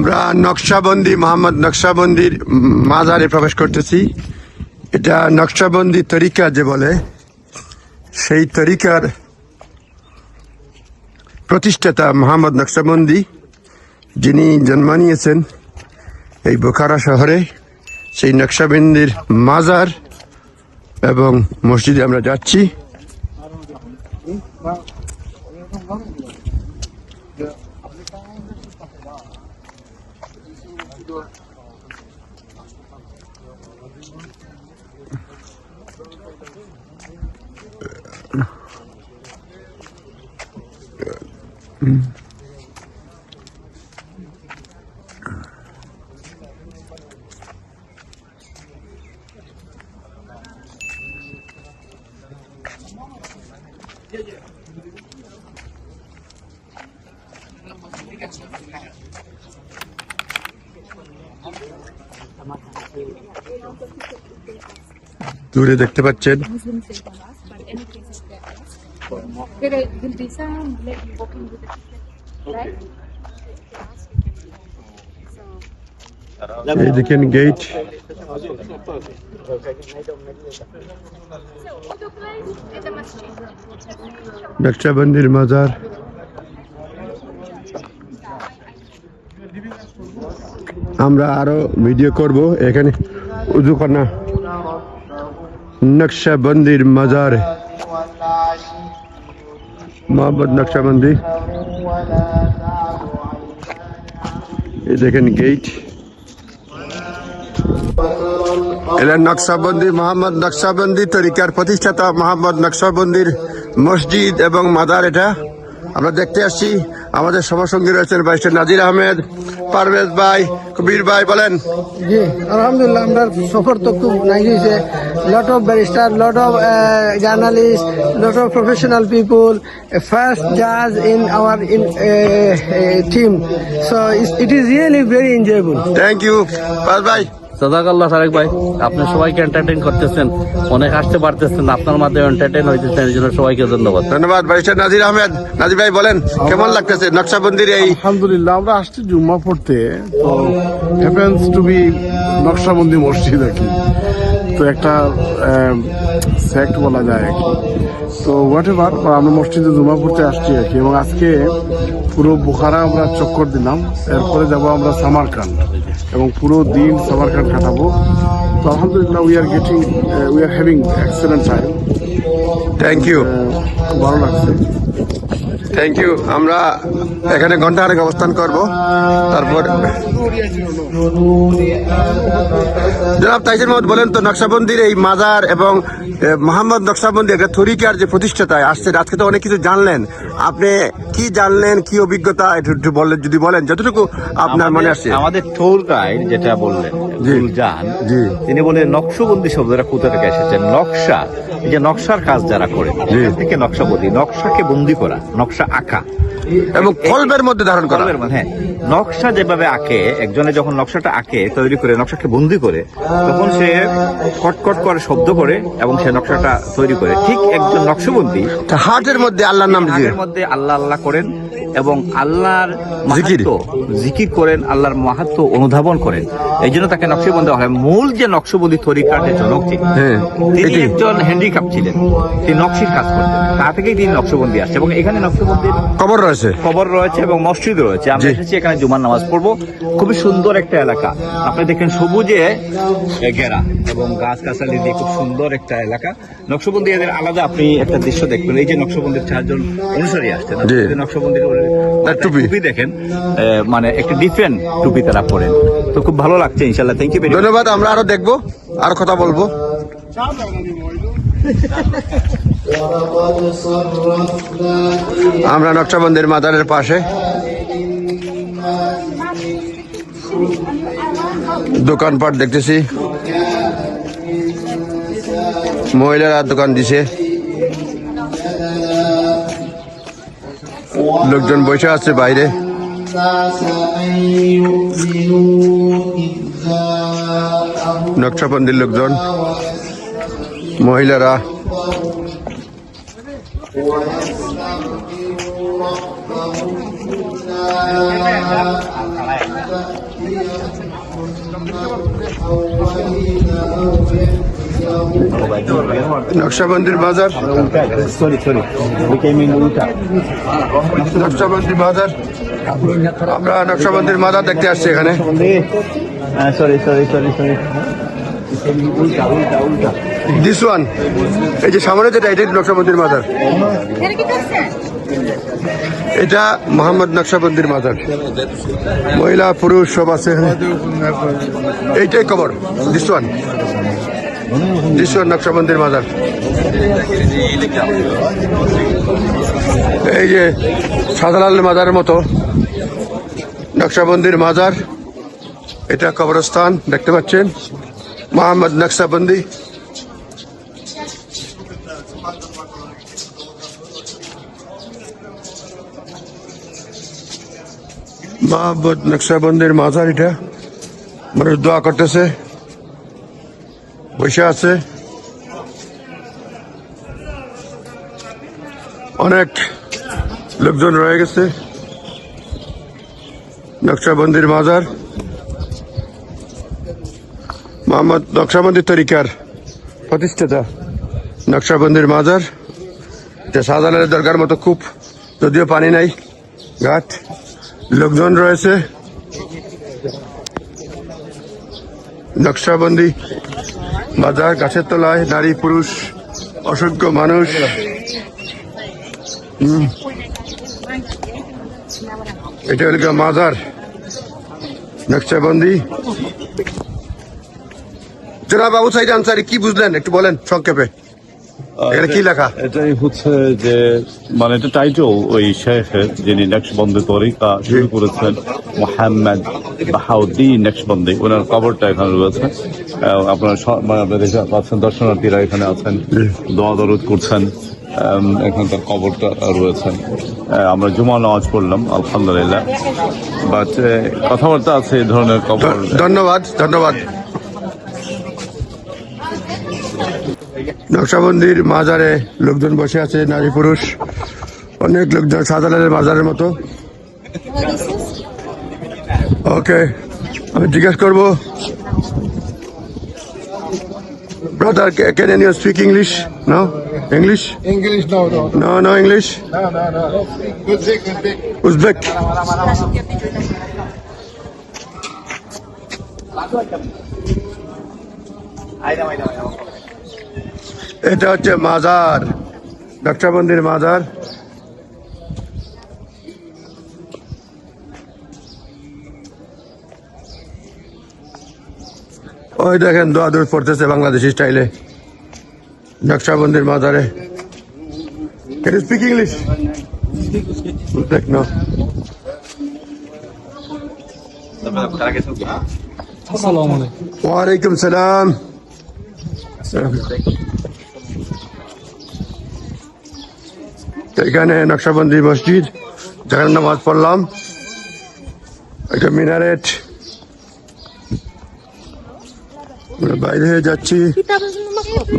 আমরা নকশাবন্দি মোহাম্মদ নকশাবন্দির মাজারে প্রবেশ করতেছি। এটা নকশাবন্দি তরিকা যে বলে, সেই তরিকার প্রতিষ্ঠাতা মোহাম্মদ নকশাবন্দি, যিনি জন্ম নিয়েছেন এই বোখারা শহরে, সেই নকশাবন্দির মাজার এবং মসজিদে আমরা যাচ্ছি। দূরে দেখতে পাচ্ছেন এই দেখেন গেট, নকশাবন্দির মাজার। আমরা আরো ভিডিও করব। এখানে উজুখানা, নকশাবন্দির মাজার, মোহাম্মদ নকশাবন্দি। এই দেখেন গেট, এটা নকশাবন্দি মোহাম্মদ নকশাবন্দি তরিকার প্রতিষ্ঠাতা মোহাম্মদ নকশাবন্দির মসজিদ এবং মাজার। এটা আমরা দেখতে আসছি। আমাদের সভাসঙ্গী রয়েছেন ব্যারিস্টার নাজির আহমেদ, পারভেজ ভাই, কবির ভাই। বলেন। জি আলহামদুলিল্লাহ, আমরা সফর তো খুব নাইস হয়েছে। Lot of barrister, lot of journalist, lot of professional people, first জাজ in our team, so it is really very enjoyable. Thank you Parvez ভাই। জাযাকাল্লাহ তারেক ভাই, আপনি সবাইকে এন্টারটেইন করতেছেন, অনেক আসতে পারতেছেন, আপনার মাধ্যমে এন্টারটেইন হইতেছেন, এই জন্য সবাইকে ধন্যবাদ। ধন্যবাদ ব্যারিস্টার নাজির আহমেদ। নাজির ভাই বলেন, কেমন লাগতেছে নকশাবন্দির এই? আলহামদুলিল্লাহ, আমরা আসছি জুম্মা পড়তে, তো হ্যাপেন্স টু বি নকশাবন্দি মসজিদ আর কি, তো একটা সেক্ট বলা যায় আর কি। তো হোয়াট এভার, আমরা মসজিদে জুম্মা পড়তে আসছি আর কি, এবং আজকে পুরো বোখারা আমরা চক্কর দিলাম। এরপরে যাব আমরা সামারকান্ড, এবং পুরো দিন সামারকান্ড কাটাবো। তো আলহামদুলিল্লাহ, we are having excellent time. Thank you, খুব ভালো লাগছে। Thank you. আমরা এখানে ঘন্টাখানেক অবস্থান করব, তারপর জনাব তাইসির মোহাম্মদ বলেন তো, নকশাবন্দির এই মাজার এবং মোহাম্মদ নকশাবন্দি একটা তরিকার যে প্রতিষ্ঠাতায় আসছেন, আজকে তো অনেক কিছু জানলেন। আপনি কি জানলেন, কি অভিজ্ঞতা একটু বললেন, যদি বলেন যতটুকু আপনার মনে আসছে। আমাদের ট্যুর গাইড যেটা বললেন গুলজান, তিনি বলেন নকশবন্দি শব্দটা কোথা থেকে এসেছে। নকশা, যে নকশার কাজ যারা করে থেকে নকশাবন্দি, নকশাকে বন্দি করা, নকশা আঁকা এবং কলবের মধ্যে ধারণ করা। হ্যাঁ, নকশা যেভাবে আঁকে, একজনে যখন নকশাটা আঁকে, তৈরি করে, নকশাকে বন্দি করে, তখন সে কটকট করে শব্দ করে এবং সে নকশাটা তৈরি করে। ঠিক একজন নকশবন্দি হার্টের মধ্যে আল্লাহর নাম, হার্টের মধ্যে আল্লাহ আল্লাহ করেন এবং আল্লাহর মাহাত্ম্য জিকির করেন, আল্লাহর মাহাত্ম্য অনুধাবন করেন। এই জন্য তাকে নকশবন্দি বলা হয়। মূল যে নকশবন্দি তরিকার যে জনক তিনি একজন হ্যান্ডিক্যাপ ছিলেন, তিনি নকশির কাজ করতেন, তা থেকেই তিনি নকশবন্দি আসছে। এবং এখানে নকশবন্দির কবর রয়েছে এবং মসজিদ রয়েছে। আমরা এসেছি এখানে জুমার নামাজ পড়বো। খুবই সুন্দর একটা এলাকা, আপনি দেখেন সবুজে ঘেরা এবং গাছ গাছালি দিয়ে খুব সুন্দর একটা এলাকা। নকশবন্দি এদের আলাদা আপনি একটা দৃশ্য দেখবেন। এই যে নকশবন্দির 4 জন অনুসারী আসছেন, নকশবন্দির টুপি দেখেন, মানে একটা ডিফারেন্ট টুপি তারা পরেন। তো খুব ভালো লাগছে ইনশাআল্লাহ। থ্যাংক ইউ, ধন্যবাদ। আমরা আরো দেখবো, আরো কথা বলবো। আমরা নকশাবন্দির মাজারের পাশে দোকানপাট দেখতেছি, মহিলারা দোকান দিছে, লোকজন বসে আছে বাইরে। নকশাবন্দির লোকজন, মহিলারা। নকশাবন্দির বাজার, নকশাবন্দির বাজার। আমরা নকশাবন্দির মাজার দেখতে আসছি এখানে। দিস ওয়ান, এই যে সামনে যেটা, এটাই নকশাবন্দির মাজার। এটা মোহাম্মদ নকশাবন্দির মাজার। মহিলা পুরুষ সব আছে এখানে। এইটাই কবর, দিস ওয়ান নকশাবন্দির মাজার। এই যে শাহজালাল মাজারের মতো নকশাবন্দির মাজার, এটা কবরস্থান দেখতে পাচ্ছেন, মোহাম্মদ নকশাবন্দি। মোহাম্মদ নকশাবন্দির মাজার, এটা মানুষ দোয়া করতেছে, বসে আছে। অনেক লোকজন রয়ে গেছে। নকশাবন্দির মাজার, মোহাম্মদ নকশাবন্দি তরিকার প্রতিষ্ঠাতা নকশাবন্দির মাজার। এটা শাহজালালের দরগার মতো, খুব যদিও পানি নাই, ঘাট, লোকজন রয়েছে। নকশাবন্দি বাজার, গাছের তলায় নারী পুরুষ অসংখ্য মানুষ। এটা হল মাজার নকশাবন্দি। জনাব আবু সাইদ আনসারী, কি বুঝলেন একটু বলেন সংক্ষেপে, এখানে কি লেখা? এটাই হচ্ছে যে মানে এটা টাইটেল ওই শেখের, যিনি নকশবন্দি তরিকা শুরু করেছেন, মোহাম্মদ বাহাউদ্দিন নকশবন্দি, ওনার কবরটা এখানে রয়েছে। আপনারা দেখতে পাচ্ছেন, দর্শনার্থীরা এখানে আছেন, দোয়া দরুদ করছেন, এখানকার কবরটা রয়েছে। আমরা জুমা নামাজ পড়লাম আলহামদুলিল্লাহ, বাট কথাবার্তা আছে এই ধরনের কবর। ধন্যবাদ, ধন্যবাদ। নকশাবন্দির মাজারে লোকজন বসে আছে, নারী পুরুষ অনেক লোকজন, শাহজালালের মাজারের মতো। ওকে, আমি জিজ্ঞেস করবো, brother, can you speak English? No English? English, no. No English? No. Uzbek? এটা হচ্ছে মাজার, নকশাবন্দির মাজার। ওই দেখেন দোয়া দরুদ পড়তেছে বাংলাদেশি স্টাইলে নকশাবন্দির মাজারে। Can you speak English? Uzbek? No. ওয়ালাইকুম সালাম। এখানে নকশাবন্দি মসজিদ, যেখানে নামাজ পড়লাম। একটা মিনারেট, বাইরে হয়ে যাচ্ছি।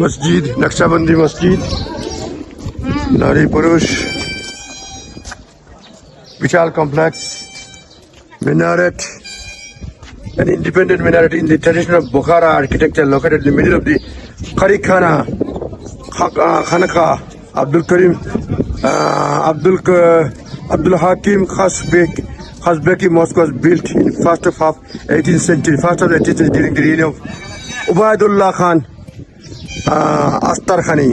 মসজিদ, নকশাবন্দি মসজিদ, নারী পুরুষ, বিশাল complex, minaret, an independent minaret in the tradition of Bukhara architecture, located in the middle of the Kharikhana, Khanaka, Abdul Karim, Abdul Hakim Khasbeki Mosque was built in first of 18th century during the reign of Ubaidullah Khan Astarkhani.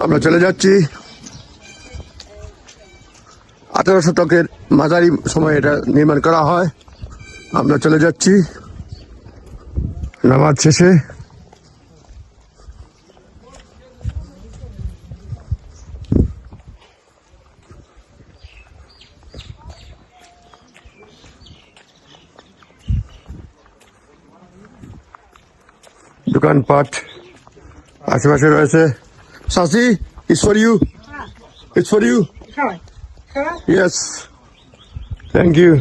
আমরা চলে যাচ্ছি। 18 শতকের মাঝারি সময় এটা নির্মাণ করা হয়। আমরা চলে যাচ্ছি নামাজ শেষে। দোকানপাট আশেপাশে রয়েছে। সাসি, it's for you. It's for you. Yes. Thank you.